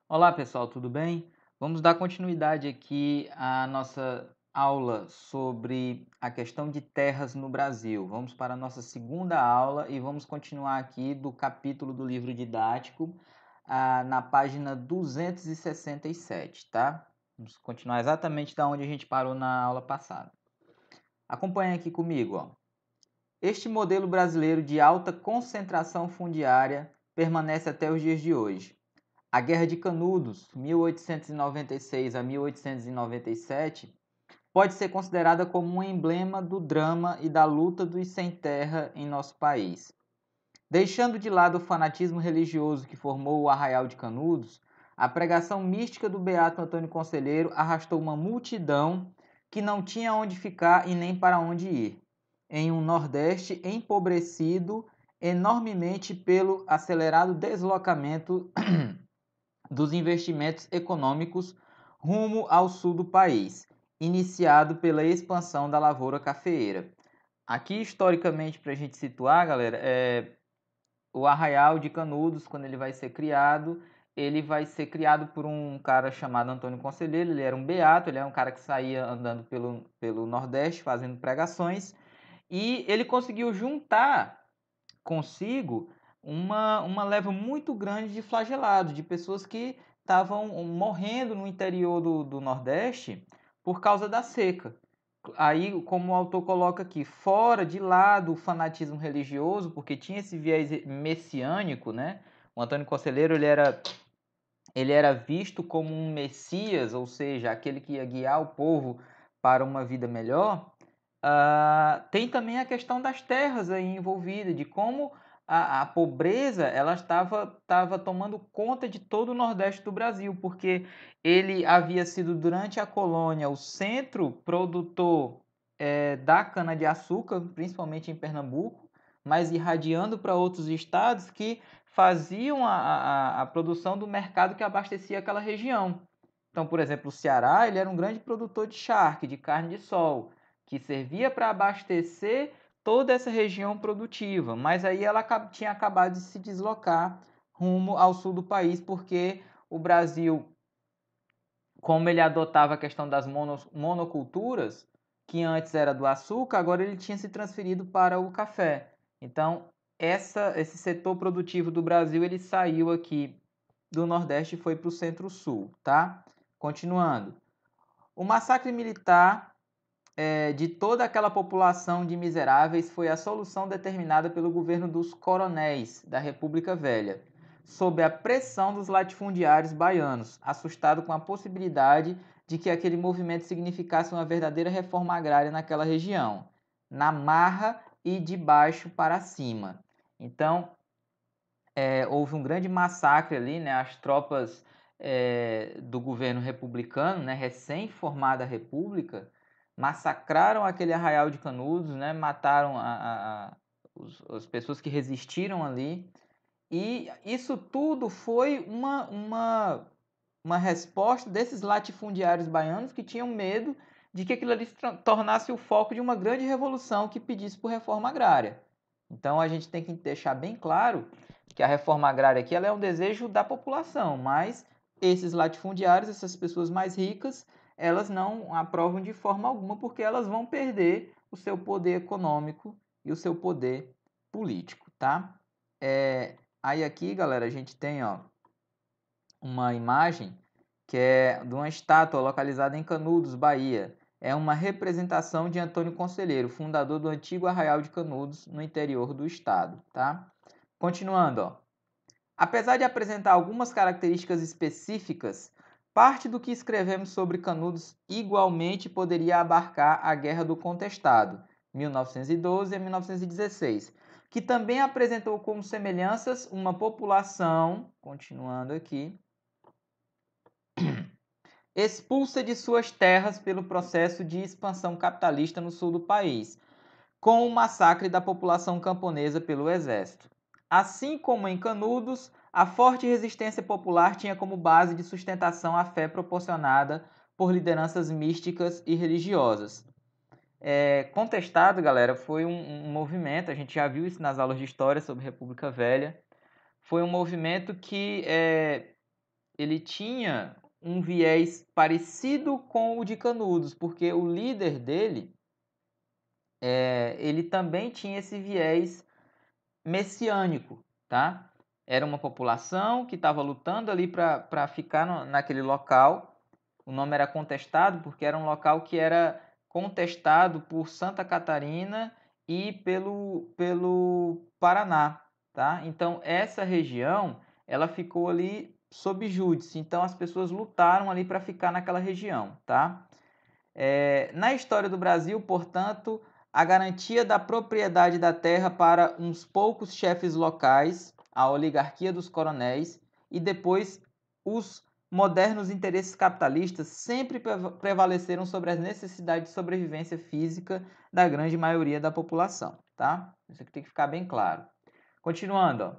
Olá pessoal, tudo bem? Vamos dar continuidade aqui à nossa aula sobre a questão de terras no Brasil. Vamos para a nossa segunda aula e vamos continuar aqui do capítulo do livro didático, na página 267, tá? Vamos continuar exatamente da onde a gente parou na aula passada. Acompanhe aqui comigo, ó. Este modelo brasileiro de alta concentração fundiária permanece até os dias de hoje. A Guerra de Canudos, 1896 a 1897, pode ser considerada como um emblema do drama e da luta dos sem terra em nosso país. Deixando de lado o fanatismo religioso que formou o Arraial de Canudos, a pregação mística do Beato Antônio Conselheiro arrastou uma multidão que não tinha onde ficar e nem para onde ir, em um Nordeste empobrecido enormemente pelo acelerado deslocamento dos investimentos econômicos rumo ao sul do país, iniciado pela expansão da lavoura cafeeira. Aqui, historicamente, para a gente situar, galera, o Arraial de Canudos, quando ele vai ser criado por um cara chamado Antônio Conselheiro. Ele era um beato, ele era um cara que saía andando pelo Nordeste, fazendo pregações, e ele conseguiu juntar consigo uma leva muito grande de flagelados, de pessoas que estavam morrendo no interior do Nordeste por causa da seca. Aí, como o autor coloca aqui, fora de lá do fanatismo religioso, porque tinha esse viés messiânico, né? O Antônio Conselheiro ele era visto como um messias, ou seja, aquele que ia guiar o povo para uma vida melhor. Tem também a questão das terras aí envolvida, de como a pobreza ela estava tomando conta de todo o Nordeste do Brasil, porque ele havia sido durante a colônia o centro produtor da cana-de-açúcar, principalmente em Pernambuco, mas irradiando para outros estados que faziam a produção do mercado que abastecia aquela região. Então, por exemplo, o Ceará ele era um grande produtor de charque, de carne de sol, que servia para abastecer toda essa região produtiva, mas aí ela tinha acabado de se deslocar rumo ao sul do país, porque o Brasil, como ele adotava a questão das monoculturas, que antes era do açúcar, agora ele tinha se transferido para o café. Então, esse setor produtivo do Brasil ele saiu aqui do Nordeste e foi para o Centro-Sul, tá? Continuando. O massacre militar de toda aquela população de miseráveis foi a solução determinada pelo governo dos coronéis da República Velha, sob a pressão dos latifundiários baianos, assustado com a possibilidade de que aquele movimento significasse uma verdadeira reforma agrária naquela região, na marra e de baixo para cima. Então, houve um grande massacre ali, né? As tropas do governo republicano, né? Recém-formada república, massacraram aquele Arraial de Canudos, né? Mataram as pessoas que resistiram ali. E isso tudo foi uma resposta desses latifundiários baianos que tinham medo de que aquilo ali se tornasse o foco de uma grande revolução que pedisse por reforma agrária. Então a gente tem que deixar bem claro que a reforma agrária aqui ela é um desejo da população, mas esses latifundiários, essas pessoas mais ricas, elas não aprovam de forma alguma porque elas vão perder o seu poder econômico e o seu poder político, tá? Aí aqui, galera, a gente tem uma imagem que é de uma estátua localizada em Canudos, Bahia. É uma representação de Antônio Conselheiro, fundador do antigo Arraial de Canudos, no interior do estado, tá? Continuando, ó. Apesar de apresentar algumas características específicas, parte do que escrevemos sobre Canudos igualmente poderia abarcar a Guerra do Contestado, 1912 a 1916, que também apresentou como semelhanças uma população, continuando aqui, expulsa de suas terras pelo processo de expansão capitalista no sul do país, com o massacre da população camponesa pelo exército. Assim como em Canudos, a forte resistência popular tinha como base de sustentação a fé proporcionada por lideranças místicas e religiosas. Contestado, galera, foi um movimento, a gente já viu isso nas aulas de história sobre República Velha, foi um movimento que ele tinha um viés parecido com o de Canudos, porque o líder dele, ele também tinha esse viés messiânico, tá? Era uma população que estava lutando ali para ficar naquele local. O nome era contestado porque era um local que era contestado por Santa Catarina e pelo Paraná, tá? Então essa região ela ficou ali sob júdice. Então as pessoas lutaram ali para ficar naquela região, tá? Na história do Brasil, portanto, a garantia da propriedade da terra para uns poucos chefes locais, a oligarquia dos coronéis, e depois os modernos interesses capitalistas sempre prevaleceram sobre as necessidades de sobrevivência física da grande maioria da população, tá? Isso aqui tem que ficar bem claro. Continuando, ó.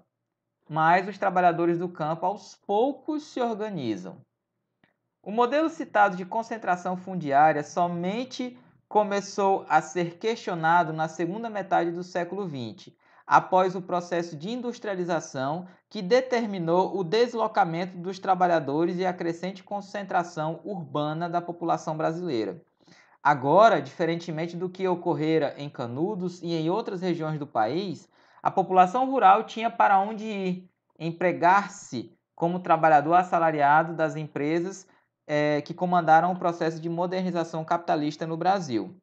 Mas os trabalhadores do campo aos poucos se organizam. O modelo citado de concentração fundiária somente começou a ser questionado na segunda metade do século XX, após o processo de industrialização que determinou o deslocamento dos trabalhadores e a crescente concentração urbana da população brasileira. Agora, diferentemente do que ocorrera em Canudos e em outras regiões do país, a população rural tinha para onde ir, empregar-se como trabalhador assalariado das empresas que comandaram o processo de modernização capitalista no Brasil.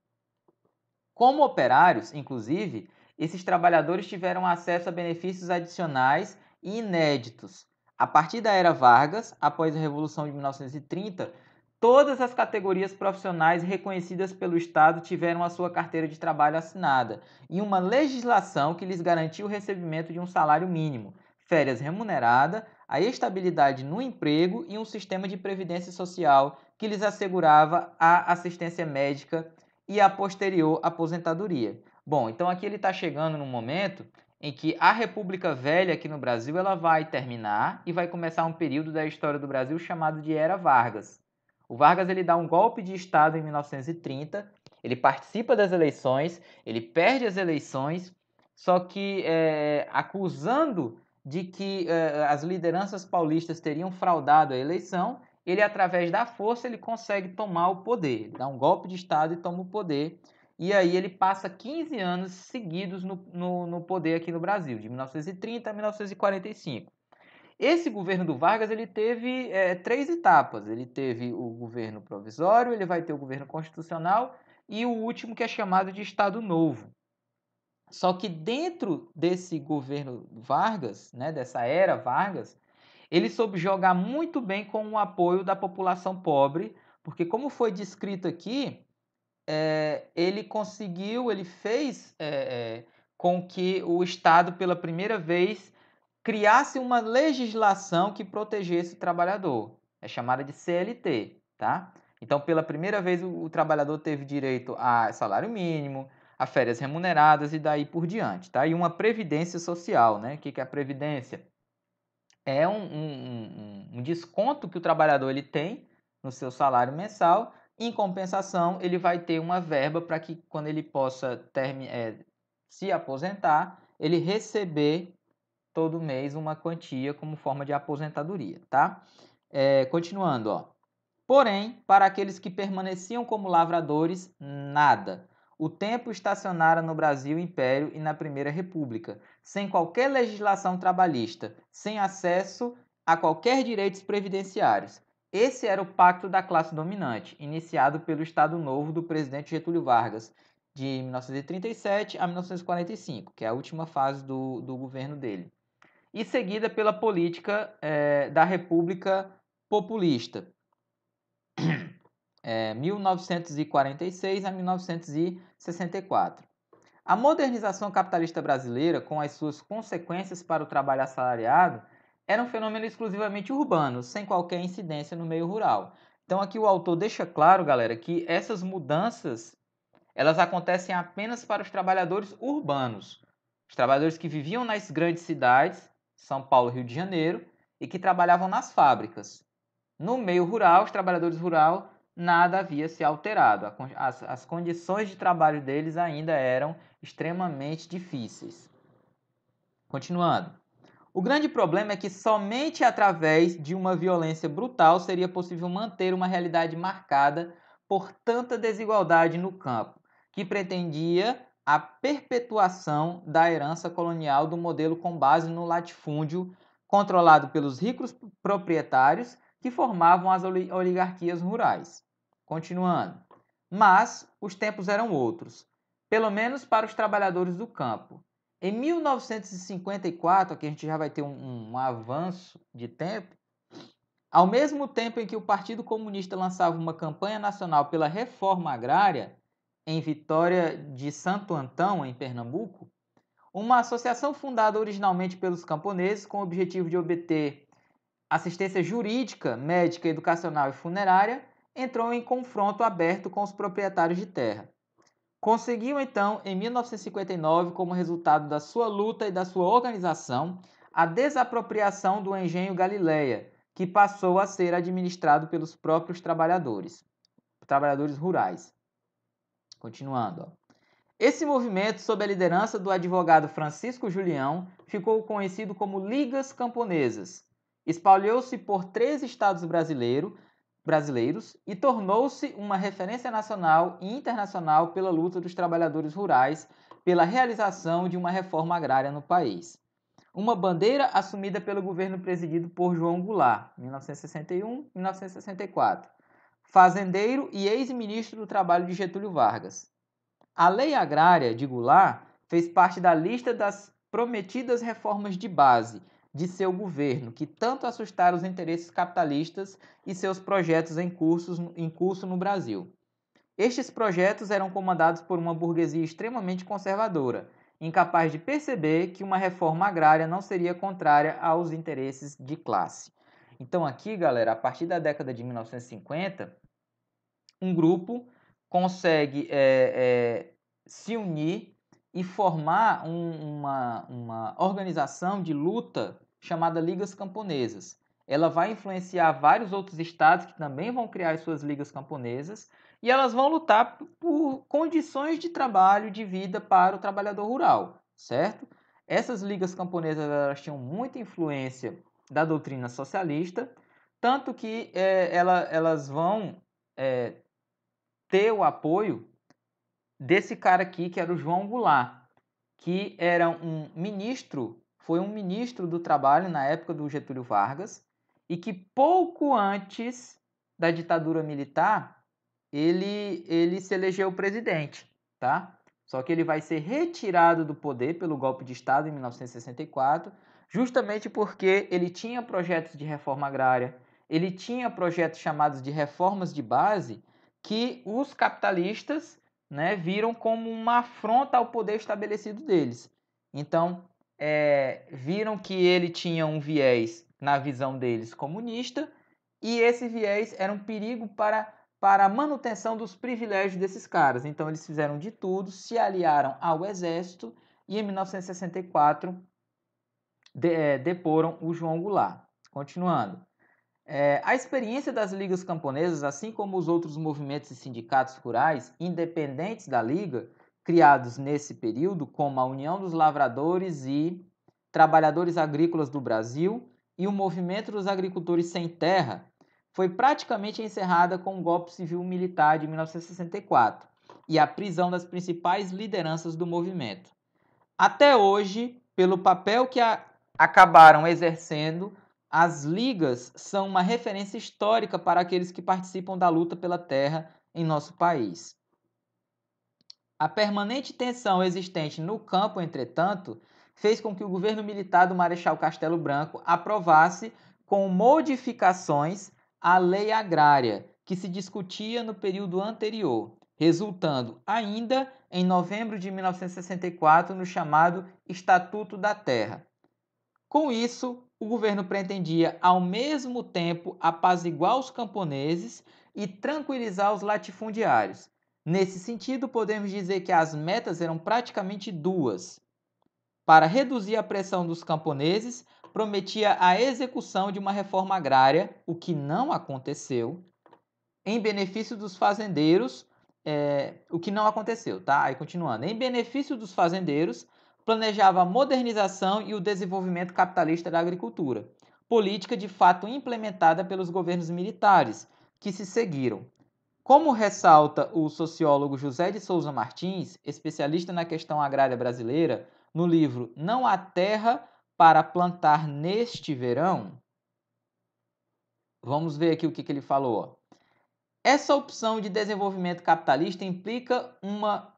Como operários, inclusive, esses trabalhadores tiveram acesso a benefícios adicionais e inéditos. A partir da era Vargas, após a Revolução de 1930, todas as categorias profissionais reconhecidas pelo Estado tiveram a sua carteira de trabalho assinada e uma legislação que lhes garantia o recebimento de um salário mínimo, férias remuneradas, a estabilidade no emprego e um sistema de previdência social que lhes assegurava a assistência médica e a posterior aposentadoria. Bom, então aqui ele está chegando num momento em que a República Velha aqui no Brasil ela vai terminar e vai começar um período da história do Brasil chamado de Era Vargas. O Vargas ele dá um golpe de Estado em 1930, ele participa das eleições, ele perde as eleições, só que acusando de que as lideranças paulistas teriam fraudado a eleição, ele através da força ele consegue tomar o poder, dá um golpe de Estado e toma o poder, e aí ele passa 15 anos seguidos no poder aqui no Brasil, de 1930 a 1945. Esse governo do Vargas ele teve 3 etapas. Ele teve o governo provisório, ele vai ter o governo constitucional e o último que é chamado de Estado Novo. Só que dentro desse governo Vargas, né, dessa era Vargas, ele soube jogar muito bem com o apoio da população pobre, porque como foi descrito aqui, ele fez com que o Estado pela primeira vez criasse uma legislação que protegesse o trabalhador. É chamada de CLT, tá? Então, pela primeira vez, o trabalhador teve direito a salário mínimo, a férias remuneradas e daí por diante, tá? E uma previdência social, né? O que é a previdência? É um desconto que o trabalhador ele tem no seu salário mensal. Em compensação, ele vai ter uma verba para que, quando ele possa se aposentar, ele receber todo mês uma quantia como forma de aposentadoria, tá? Continuando, ó. Porém, para aqueles que permaneciam como lavradores, nada. O tempo estacionara no Brasil Império e na Primeira República, sem qualquer legislação trabalhista, sem acesso a qualquer direitos previdenciários. Esse era o pacto da classe dominante, iniciado pelo Estado Novo do presidente Getúlio Vargas, de 1937 a 1945, que é a última fase do governo dele, e seguida pela política da República Populista, 1946 a 1964. A modernização capitalista brasileira, com as suas consequências para o trabalho assalariado, era um fenômeno exclusivamente urbano, sem qualquer incidência no meio rural. Então aqui o autor deixa claro, galera, que essas mudanças elas acontecem apenas para os trabalhadores urbanos, os trabalhadores que viviam nas grandes cidades, São Paulo, Rio de Janeiro, e que trabalhavam nas fábricas. No meio rural, os trabalhadores rurais, nada havia se alterado. As condições de trabalho deles ainda eram extremamente difíceis. Continuando. O grande problema é que somente através de uma violência brutal seria possível manter uma realidade marcada por tanta desigualdade no campo, que pretendia a perpetuação da herança colonial do modelo com base no latifúndio controlado pelos ricos proprietários que formavam as oligarquias rurais. Continuando. Mas os tempos eram outros, pelo menos para os trabalhadores do campo. Em 1954, aqui a gente já vai ter um avanço de tempo, ao mesmo tempo em que o Partido Comunista lançava uma campanha nacional pela reforma agrária, em Vitória de Santo Antão, em Pernambuco, uma associação fundada originalmente pelos camponeses com o objetivo de obter assistência jurídica, médica, educacional e funerária, entrou em confronto aberto com os proprietários de terra. Conseguiu, então, em 1959, como resultado da sua luta e da sua organização, a desapropriação do engenho Galileia, que passou a ser administrado pelos próprios trabalhadores rurais. Continuando. Esse movimento, sob a liderança do advogado Francisco Julião, ficou conhecido como Ligas Camponesas. Espalhou-se por 13 estados brasileiros e tornou-se uma referência nacional e internacional pela luta dos trabalhadores rurais pela realização de uma reforma agrária no país. Uma bandeira assumida pelo governo presidido por João Goulart, 1961-1964, fazendeiro e ex-ministro do Trabalho de Getúlio Vargas. A Lei Agrária de Goulart fez parte da lista das prometidas reformas de base de seu governo, que tanto assustaram os interesses capitalistas e seus projetos em curso no Brasil. Estes projetos eram comandados por uma burguesia extremamente conservadora, incapaz de perceber que uma reforma agrária não seria contrária aos interesses de classe. Então aqui, galera, a partir da década de 1950, um grupo consegue se unir e formar uma organização de luta chamada Ligas Camponesas. Ela vai influenciar vários outros estados que também vão criar as suas ligas camponesas e elas vão lutar por condições de trabalho, de vida para o trabalhador rural, certo? Essas ligas camponesas elas tinham muita influência da doutrina socialista, tanto que elas vão ter o apoio desse cara aqui, que era o João Goulart, que era foi um ministro do trabalho na época do Getúlio Vargas, e que pouco antes da ditadura militar, ele se elegeu presidente, tá? Só que ele vai ser retirado do poder pelo golpe de Estado em 1964, justamente porque ele tinha projetos de reforma agrária, ele tinha projetos chamados de reformas de base, que os capitalistas, né, viram como uma afronta ao poder estabelecido deles. Então, viram que ele tinha um viés, na visão deles, comunista, e esse viés era um perigo para a manutenção dos privilégios desses caras. Então, eles fizeram de tudo, se aliaram ao exército e, em 1964, deporam o João Goulart. Continuando. A experiência das ligas camponesas, assim como os outros movimentos e sindicatos rurais, independentes da liga, criados nesse período, como a União dos Lavradores e Trabalhadores Agrícolas do Brasil e o Movimento dos Agricultores Sem Terra, foi praticamente encerrada com o golpe civil-militar de 1964 e a prisão das principais lideranças do movimento. Até hoje, pelo papel que acabaram exercendo, as ligas são uma referência histórica para aqueles que participam da luta pela terra em nosso país. A permanente tensão existente no campo, entretanto, fez com que o governo militar do Marechal Castelo Branco aprovasse, com modificações, a lei agrária, que se discutia no período anterior, resultando ainda em novembro de 1964 no chamado Estatuto da Terra. Com isso, o governo pretendia, ao mesmo tempo, apaziguar os camponeses e tranquilizar os latifundiários. Nesse sentido, podemos dizer que as metas eram praticamente duas. Para reduzir a pressão dos camponeses, prometia a execução de uma reforma agrária, o que não aconteceu, em benefício dos fazendeiros, o que não aconteceu, tá? Aí continuando, em benefício dos fazendeiros, planejava a modernização e o desenvolvimento capitalista da agricultura, política de fato implementada pelos governos militares que se seguiram. Como ressalta o sociólogo José de Souza Martins, especialista na questão agrária brasileira, no livro Não há terra para plantar neste verão, vamos ver aqui o que ele falou. Essa opção de desenvolvimento capitalista implica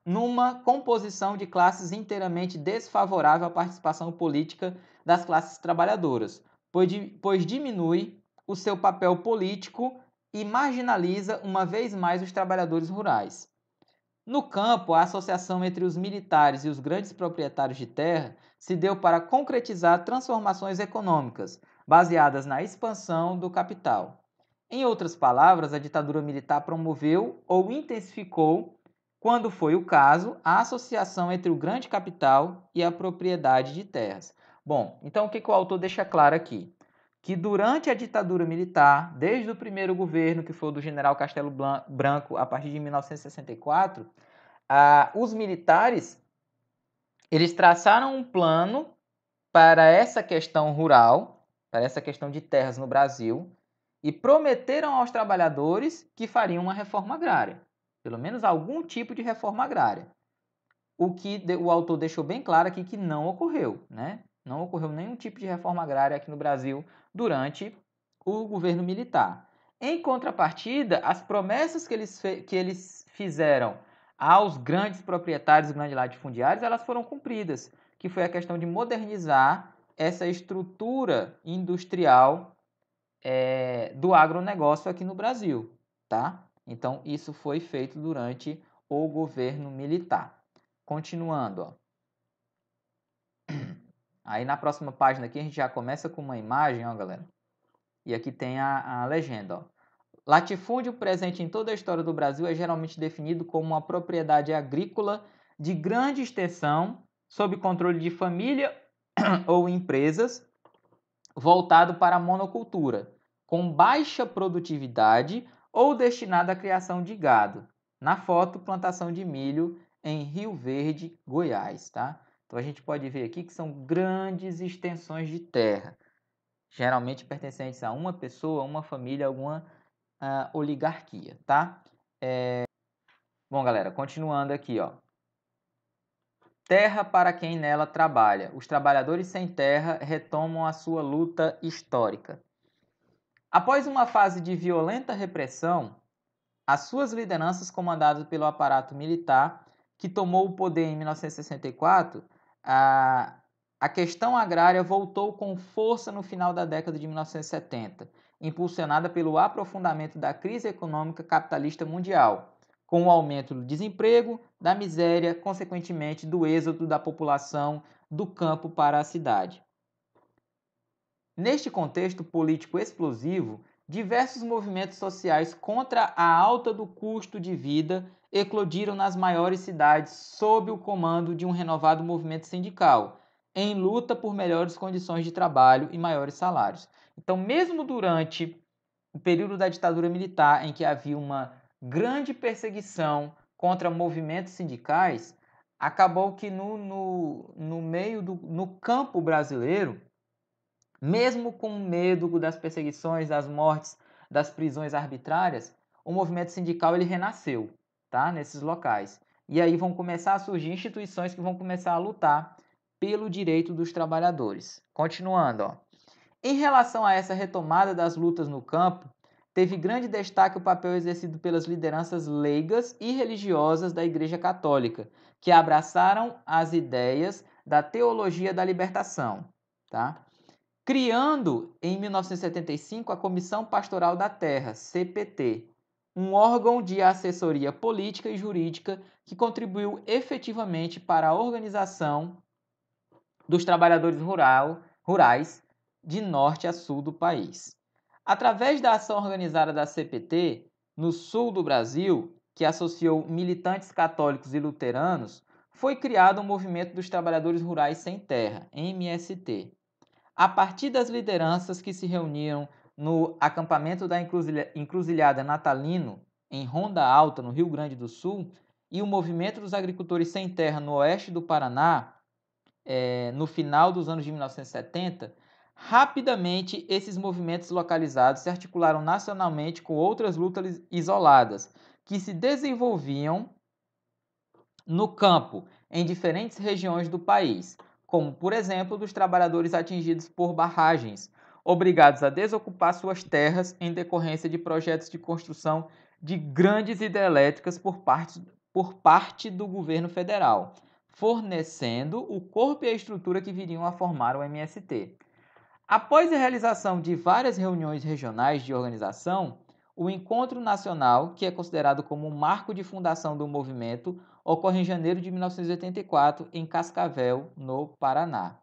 numa composição de classes inteiramente desfavorável à participação política das classes trabalhadoras, pois diminui o seu papel político e marginaliza uma vez mais os trabalhadores rurais. No campo, a associação entre os militares e os grandes proprietários de terra se deu para concretizar transformações econômicas, baseadas na expansão do capital. Em outras palavras, a ditadura militar promoveu ou intensificou, quando foi o caso, a associação entre o grande capital e a propriedade de terras. Bom, então o que o autor deixa claro aqui? Que durante a ditadura militar, desde o primeiro governo, que foi o do general Castelo Branco, a partir de 1964, os militares eles traçaram um plano para essa questão rural, para essa questão de terras no Brasil, e prometeram aos trabalhadores que fariam uma reforma agrária, pelo menos algum tipo de reforma agrária. O que o autor deixou bem claro aqui que não ocorreu, né? Não ocorreu nenhum tipo de reforma agrária aqui no Brasil durante o governo militar. Em contrapartida, as promessas que eles fizeram aos grandes proprietários, grandes latifundiários, elas foram cumpridas, que foi a questão de modernizar essa estrutura industrial do agronegócio aqui no Brasil, tá? Então, isso foi feito durante o governo militar. Continuando, ó. Aí na próxima página aqui a gente já começa com uma imagem, ó, galera. E aqui tem a legenda, ó. Latifúndio presente em toda a história do Brasil é geralmente definido como uma propriedade agrícola de grande extensão, sob controle de família ou empresas, voltado para a monocultura, com baixa produtividade ou destinado à criação de gado. Na foto, plantação de milho em Rio Verde, Goiás, tá? Então a gente pode ver aqui que são grandes extensões de terra, geralmente pertencentes a uma pessoa, uma família, alguma oligarquia, tá? Bom, galera, continuando aqui, ó. Terra para quem nela trabalha. Os trabalhadores sem terra retomam a sua luta histórica. Após uma fase de violenta repressão, as suas lideranças comandadas pelo aparato militar, que tomou o poder em 1964, a questão agrária voltou com força no final da década de 1970, impulsionada pelo aprofundamento da crise econômica capitalista mundial, com o aumento do desemprego, da miséria, consequentemente do êxodo da população do campo para a cidade. Neste contexto político explosivo, diversos movimentos sociais contra a alta do custo de vida eclodiram nas maiores cidades sob o comando de um renovado movimento sindical, em luta por melhores condições de trabalho e maiores salários. Então, mesmo durante o período da ditadura militar, em que havia uma grande perseguição contra movimentos sindicais, acabou que no campo brasileiro, mesmo com medo das perseguições, das mortes, das prisões arbitrárias, o movimento sindical ele renasceu, tá? Nesses locais. E aí vão começar a surgir instituições que vão começar a lutar pelo direito dos trabalhadores. Continuando, ó. Em relação a essa retomada das lutas no campo, teve grande destaque o papel exercido pelas lideranças leigas e religiosas da Igreja Católica, que abraçaram as ideias da teologia da libertação, tá? Criando, em 1975, a Comissão Pastoral da Terra, CPT, um órgão de assessoria política e jurídica que contribuiu efetivamente para a organização dos trabalhadores rurais de norte a sul do país. Através da ação organizada da CPT, no sul do Brasil, que associou militantes católicos e luteranos, foi criado o Movimento dos Trabalhadores Rurais Sem Terra, MST. A partir das lideranças que se reuniam no acampamento da Encruzilhada Natalino, em Ronda Alta, no Rio Grande do Sul, e o Movimento dos Agricultores Sem Terra, no oeste do Paraná, no final dos anos de 1970, rapidamente esses movimentos localizados se articularam nacionalmente com outras lutas isoladas, que se desenvolviam no campo, em diferentes regiões do país, como, por exemplo, dos trabalhadores atingidos por barragens, obrigados a desocupar suas terras em decorrência de projetos de construção de grandes hidrelétricas por parte do governo federal, fornecendo o corpo e a estrutura que viriam a formar o MST. Após a realização de várias reuniões regionais de organização, o Encontro Nacional, que é considerado como um marco de fundação do movimento, ocorre em janeiro de 1984, em Cascavel, no Paraná.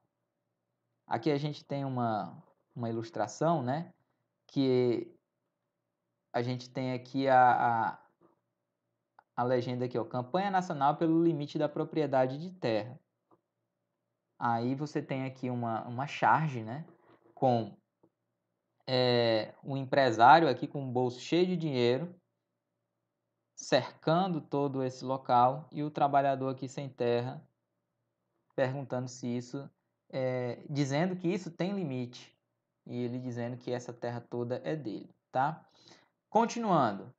Aqui a gente tem uma ilustração, né? Que a gente tem aqui a legenda aqui, ó, Campanha Nacional pelo Limite da Propriedade de Terra. Aí você tem aqui uma charge, né? Com um empresário aqui com um bolso cheio de dinheiro, cercando todo esse local, e o trabalhador aqui sem terra, perguntando se isso, dizendo que isso tem limite, e ele dizendo que essa terra toda é dele, tá? Continuando,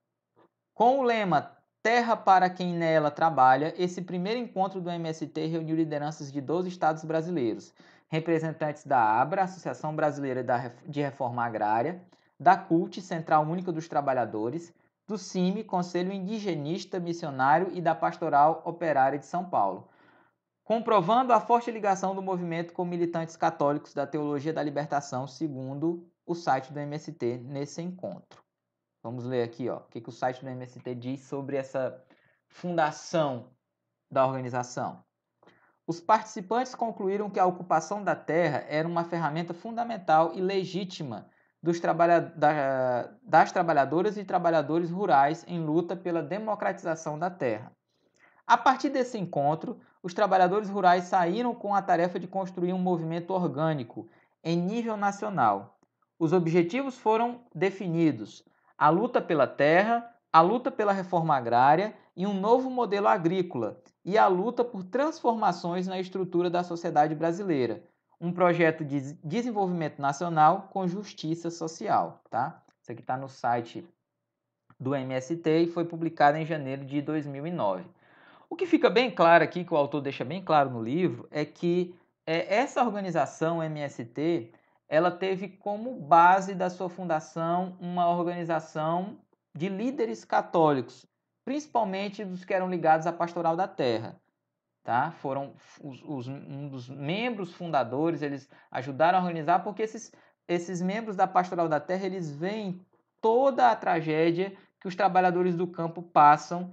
com o lema Terra para quem nela trabalha, esse primeiro encontro do MST reuniu lideranças de 12 estados brasileiros, representantes da ABRA, Associação Brasileira de Reforma Agrária, da CUT, Central Única dos Trabalhadores, do CIMI, Conselho Indigenista Missionário, e da Pastoral Operária de São Paulo, comprovando a forte ligação do movimento com militantes católicos da Teologia da Libertação, segundo o site do MST nesse encontro. Vamos ler aqui, ó, o que o site do MST diz sobre essa fundação da organização. Os participantes concluíram que a ocupação da terra era uma ferramenta fundamental e legítima das trabalhadoras e trabalhadores rurais em luta pela democratização da terra. A partir desse encontro, os trabalhadores rurais saíram com a tarefa de construir um movimento orgânico em nível nacional. Os objetivos foram definidos: a luta pela terra, a luta pela reforma agrária e um novo modelo agrícola, e a luta por transformações na estrutura da sociedade brasileira. Um projeto de desenvolvimento nacional com justiça social, tá? Isso aqui está no site do MST e foi publicado em janeiro de 2009. O que fica bem claro aqui, que o autor deixa bem claro no livro, é que essa organização MST, ela teve como base da sua fundação uma organização de líderes católicos, principalmente dos que eram ligados à Pastoral da Terra. Tá? Foram um dos membros fundadores, eles ajudaram a organizar, porque esses membros da Pastoral da Terra, eles veem toda a tragédia que os trabalhadores do campo passam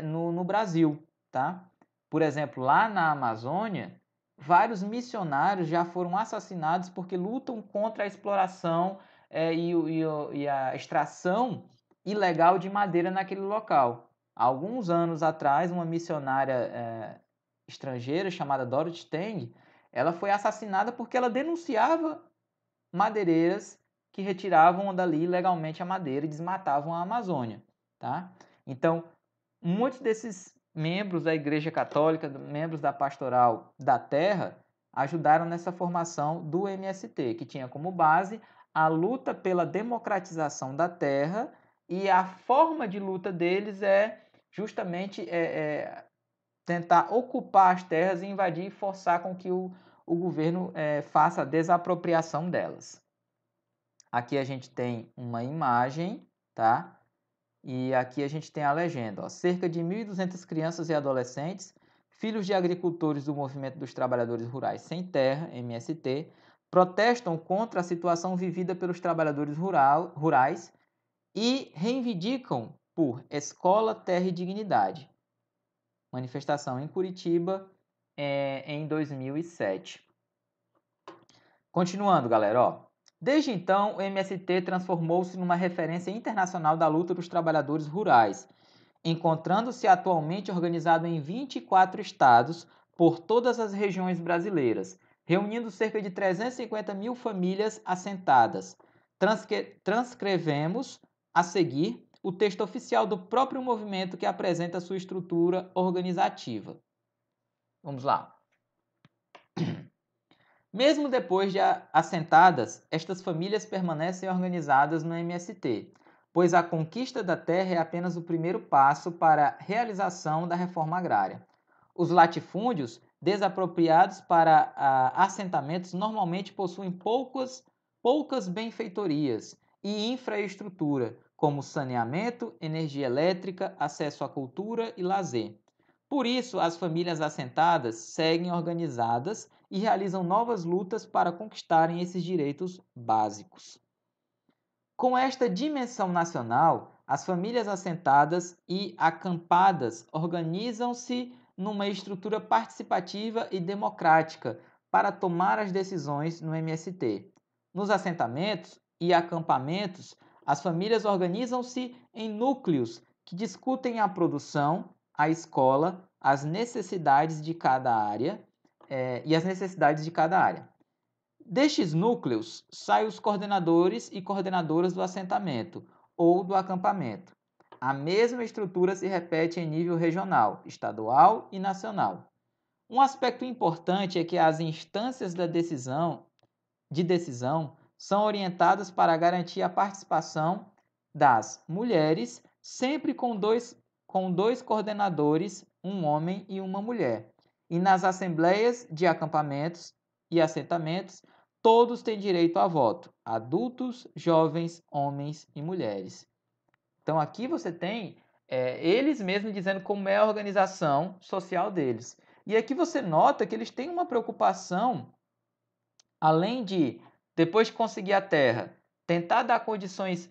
no Brasil, tá? Por exemplo, lá na Amazônia, vários missionários já foram assassinados porque lutam contra a exploração e a extração ilegal de madeira naquele local. Há alguns anos atrás, uma missionária estrangeira chamada Dorothy Tang, ela foi assassinada porque ela denunciava madeireiras que retiravam dali ilegalmente a madeira e desmatavam a Amazônia, tá? Então, muitos desses membros da Igreja Católica, membros da Pastoral da Terra, ajudaram nessa formação do MST, que tinha como base a luta pela democratização da terra, e a forma de luta deles é justamente tentar ocupar as terras e invadir e forçar com que o governo faça a desapropriação delas. Aqui a gente tem uma imagem, tá? E aqui a gente tem a legenda, ó, cerca de 1.200 crianças e adolescentes, filhos de agricultores do Movimento dos Trabalhadores Rurais Sem Terra, MST, protestam contra a situação vivida pelos trabalhadores rurais e reivindicam por escola, terra e dignidade. Manifestação em Curitiba em 2007. Continuando, galera, ó. Desde então, o MST transformou-se numa referência internacional da luta dos trabalhadores rurais, encontrando-se atualmente organizado em 24 estados por todas as regiões brasileiras, reunindo cerca de 350 mil famílias assentadas. Transcrevemos a seguir o texto oficial do próprio movimento que apresenta sua estrutura organizativa. Vamos lá. Mesmo depois de assentadas, estas famílias permanecem organizadas no MST, pois a conquista da terra é apenas o primeiro passo para a realização da reforma agrária. Os latifúndios, desapropriados para assentamentos, normalmente possuem poucas benfeitorias e infraestrutura, como saneamento, energia elétrica, acesso à cultura e lazer. Por isso, as famílias assentadas seguem organizadas e realizam novas lutas para conquistarem esses direitos básicos. Com esta dimensão nacional, as famílias assentadas e acampadas organizam-se numa estrutura participativa e democrática para tomar as decisões no MST. Nos assentamentos e acampamentos, as famílias organizam-se em núcleos que discutem a produção, a escola, as necessidades de cada área e as necessidades de cada área. Destes núcleos saem os coordenadores e coordenadoras do assentamento ou do acampamento. A mesma estrutura se repete em nível regional, estadual e nacional. Um aspecto importante é que as instâncias de decisão são orientadas para garantir a participação das mulheres, sempre com dois coordenadores, um homem e uma mulher. E nas assembleias de acampamentos e assentamentos, todos têm direito a voto, adultos, jovens, homens e mulheres. Então aqui você tem eles mesmos dizendo como é a organização social deles. E aqui você nota que eles têm uma preocupação, além de, depois de conseguir a terra, tentar dar condições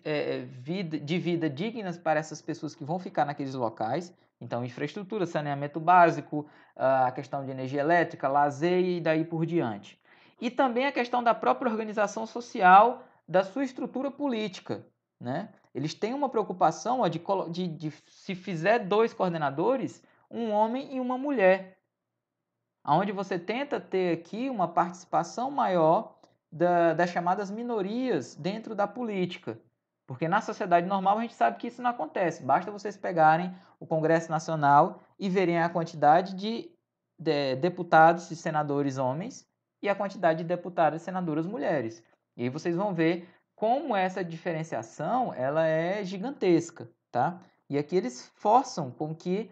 de vida dignas para essas pessoas que vão ficar naqueles locais. Então, infraestrutura, saneamento básico, a questão de energia elétrica, lazer e daí por diante. E também a questão da própria organização social, da sua estrutura política, né? Eles têm uma preocupação de se fizer 2 coordenadores, um homem e uma mulher, onde você tenta ter aqui uma participação maior das chamadas minorias dentro da política. Porque na sociedade normal a gente sabe que isso não acontece. Basta vocês pegarem o Congresso Nacional e verem a quantidade de deputados e senadores homens e a quantidade de deputadas e senadoras mulheres. E aí vocês vão ver como essa diferenciação ela é gigantesca, tá? E aqui eles forçam com que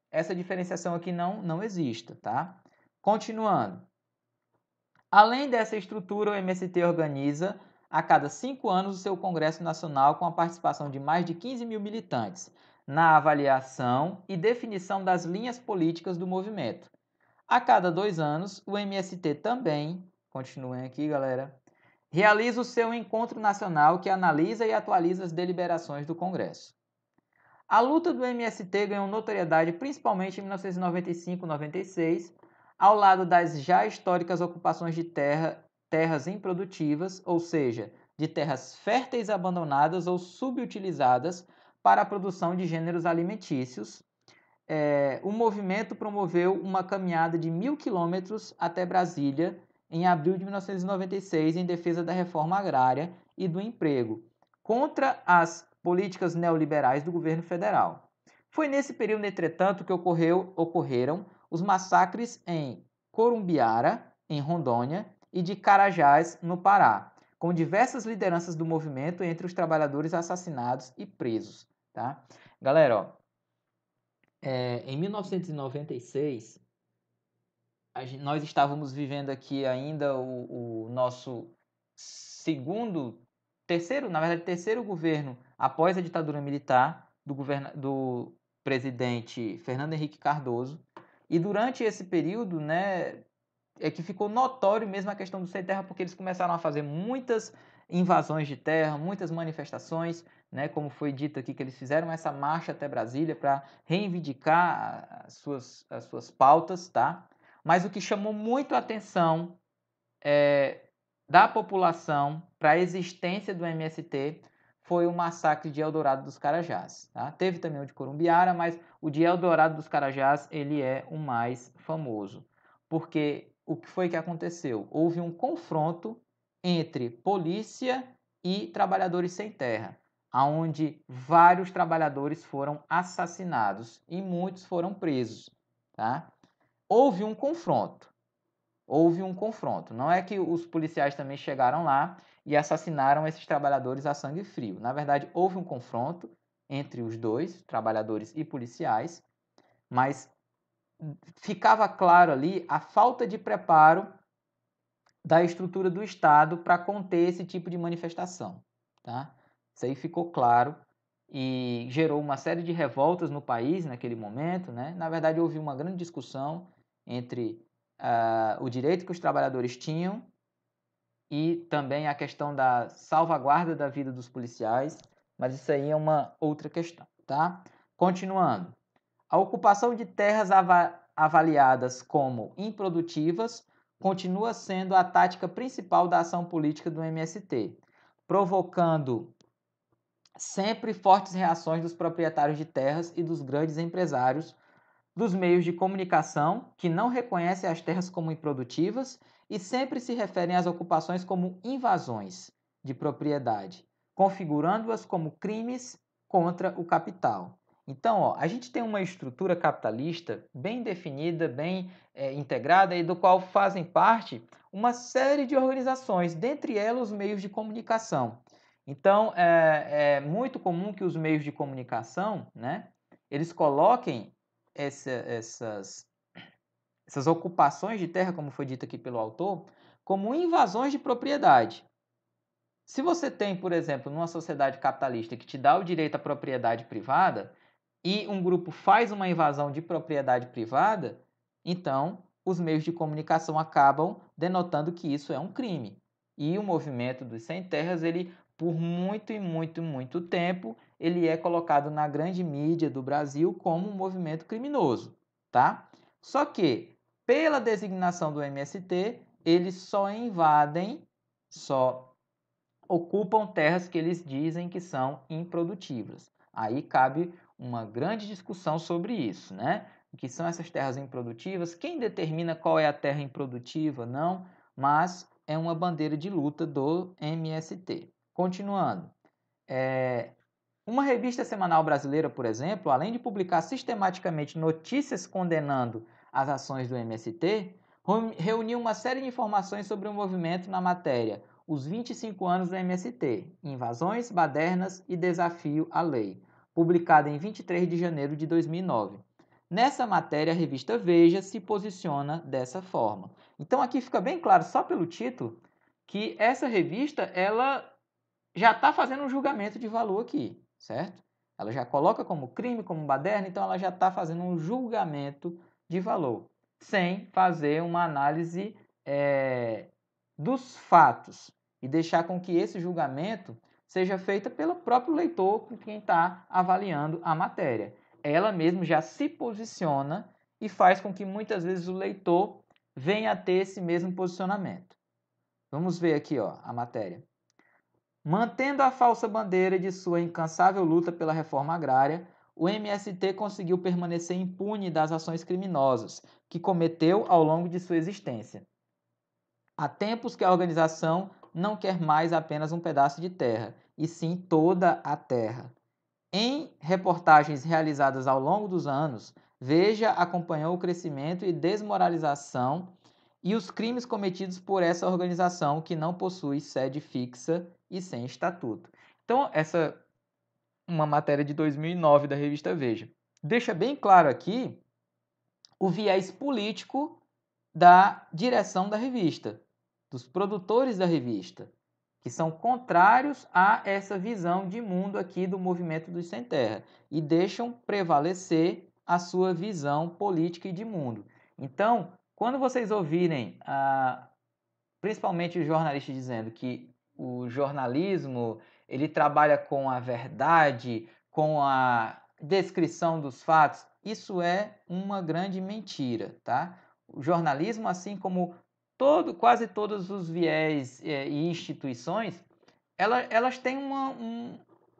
essa diferenciação aqui não exista, tá? Continuando. Além dessa estrutura, o MST organiza a cada 5 anos o seu Congresso Nacional com a participação de mais de 15 mil militantes na avaliação e definição das linhas políticas do movimento. A cada 2 anos, o MST também, continuem aqui galera, realiza o seu encontro nacional que analisa e atualiza as deliberações do Congresso. A luta do MST ganhou notoriedade principalmente em 1995-96, ao lado das já históricas ocupações de terras improdutivas, ou seja, de terras férteis abandonadas ou subutilizadas para a produção de gêneros alimentícios. O movimento promoveu uma caminhada de 1.000 quilômetros até Brasília em abril de 1996 em defesa da reforma agrária e do emprego, contra as políticas neoliberais do governo federal. Foi nesse período, entretanto, que ocorreram os massacres em Corumbiara, em Rondônia, e de Carajás, no Pará, com diversas lideranças do movimento entre os trabalhadores assassinados e presos. Tá? Galera, ó, em 1996, nós estávamos vivendo aqui ainda o nosso terceiro governo após a ditadura militar do presidente Fernando Henrique Cardoso. E durante esse período, né, é que ficou notório mesmo a questão do sem terra, porque eles começaram a fazer muitas invasões de terra, muitas manifestações, né, como foi dito aqui, que eles fizeram essa marcha até Brasília para reivindicar as suas pautas, tá? Mas o que chamou muito a atenção da população para a existência do MST foi o massacre de Eldorado dos Carajás. Tá? Teve também o de Corumbiara, mas o de Eldorado dos Carajás ele é o mais famoso. Porque o que foi que aconteceu? Houve um confronto entre polícia e trabalhadores sem terra, onde vários trabalhadores foram assassinados e muitos foram presos. Tá? Houve um confronto. houve um confronto. Não é que os policiais também chegaram lá e assassinaram esses trabalhadores a sangue frio. Na verdade, houve um confronto entre os dois, trabalhadores e policiais, mas ficava claro ali a falta de preparo da estrutura do Estado para conter esse tipo de manifestação. Tá? Isso aí ficou claro e gerou uma série de revoltas no país naquele momento. Né? Na verdade, houve uma grande discussão entre o direito que os trabalhadores tinham e também a questão da salvaguarda da vida dos policiais, mas isso aí é uma outra questão. Tá? Continuando. A ocupação de terras avaliadas como improdutivas continua sendo a tática principal da ação política do MST, provocando sempre fortes reações dos proprietários de terras e dos grandes empresários dos meios de comunicação que não reconhecem as terras como improdutivas e sempre se referem às ocupações como invasões de propriedade, configurando-as como crimes contra o capital. Então, ó, a gente tem uma estrutura capitalista bem definida, bem integrada, e do qual fazem parte uma série de organizações, dentre elas os meios de comunicação. Então, é muito comum que os meios de comunicação, né, eles coloquem essas ocupações de terra, como foi dito aqui pelo autor, como invasões de propriedade. Se você tem, por exemplo, numa sociedade capitalista que te dá o direito à propriedade privada e um grupo faz uma invasão de propriedade privada, então os meios de comunicação acabam denotando que isso é um crime. E o movimento dos sem terras, ele por muito tempo, ele é colocado na grande mídia do Brasil como um movimento criminoso, tá? Só que, pela designação do MST, eles só invadem, só ocupam terras que eles dizem que são improdutivas. Aí cabe uma grande discussão sobre isso, né? O que são essas terras improdutivas? Quem determina qual é a terra improdutiva? Não, mas é uma bandeira de luta do MST. Continuando, uma revista semanal brasileira, por exemplo, além de publicar sistematicamente notícias condenando as ações do MST, reuniu uma série de informações sobre o movimento na matéria Os 25 anos do MST, Invasões, Badernas e Desafio à Lei, publicada em 23 de janeiro de 2009. Nessa matéria, a revista Veja se posiciona dessa forma. Então aqui fica bem claro, só pelo título, que essa revista ela já está fazendo um julgamento de valor aqui, certo? Ela já coloca como crime, como baderna, então ela já está fazendo um julgamento de valor, sem fazer uma análise dos fatos e deixar com que esse julgamento seja feito pelo próprio leitor, com quem está avaliando a matéria. Ela mesmo já se posiciona e faz com que muitas vezes o leitor venha a ter esse mesmo posicionamento. Vamos ver aqui, ó, a matéria. Mantendo a falsa bandeira de sua incansável luta pela reforma agrária, o MST conseguiu permanecer impune das ações criminosas que cometeu ao longo de sua existência. Há tempos que a organização não quer mais apenas um pedaço de terra, e sim toda a terra. Em reportagens realizadas ao longo dos anos, Veja acompanhou o crescimento e desmoralização e os crimes cometidos por essa organização que não possui sede fixa e sem estatuto. Então, essa é uma matéria de 2009 da revista Veja. Deixa bem claro aqui o viés político da direção da revista, dos produtores da revista, que são contrários a essa visão de mundo aqui do movimento dos sem terra e deixam prevalecer a sua visão política e de mundo. Então, quando vocês ouvirem, principalmente os jornalistas dizendo que o jornalismo ele trabalha com a verdade, com a descrição dos fatos, isso é uma grande mentira, tá? O jornalismo, assim como quase todos os viés e instituições, elas têm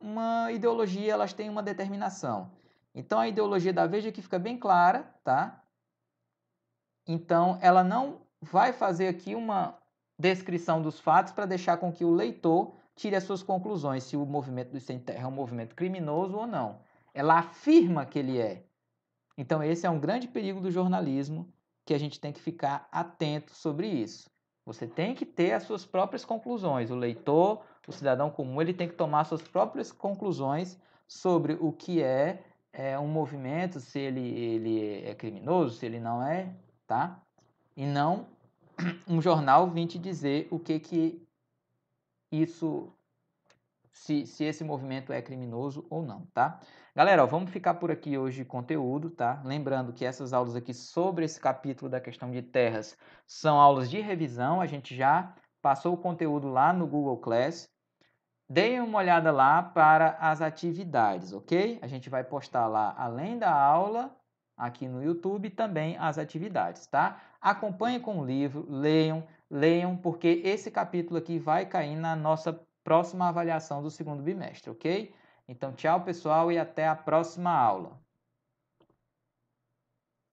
uma ideologia, elas têm uma determinação. Então, a ideologia da Veja aqui fica bem clara, tá? Então, ela não vai fazer aqui uma descrição dos fatos para deixar com que o leitor tire as suas conclusões se o movimento dos sem terra é um movimento criminoso ou não. Ela afirma que ele é. Então, esse é um grande perigo do jornalismo que a gente tem que ficar atento sobre isso. Você tem que ter as suas próprias conclusões. O leitor, o cidadão comum, ele tem que tomar suas próprias conclusões sobre o que é um movimento, se ele é criminoso, se ele não é, tá? E não um jornal vir te dizer o que isso, se esse movimento é criminoso ou não, tá? Galera, ó, vamos ficar por aqui hoje de conteúdo, tá? Lembrando que essas aulas aqui sobre esse capítulo da questão de terras são aulas de revisão, a gente já passou o conteúdo lá no Google Class. Deem uma olhada lá para as atividades, ok? A gente vai postar lá, além da aula, aqui no YouTube, também as atividades, tá? Acompanhem com o livro, leiam, porque esse capítulo aqui vai cair na nossa próxima avaliação do segundo bimestre, ok? Então, tchau, pessoal, e até a próxima aula.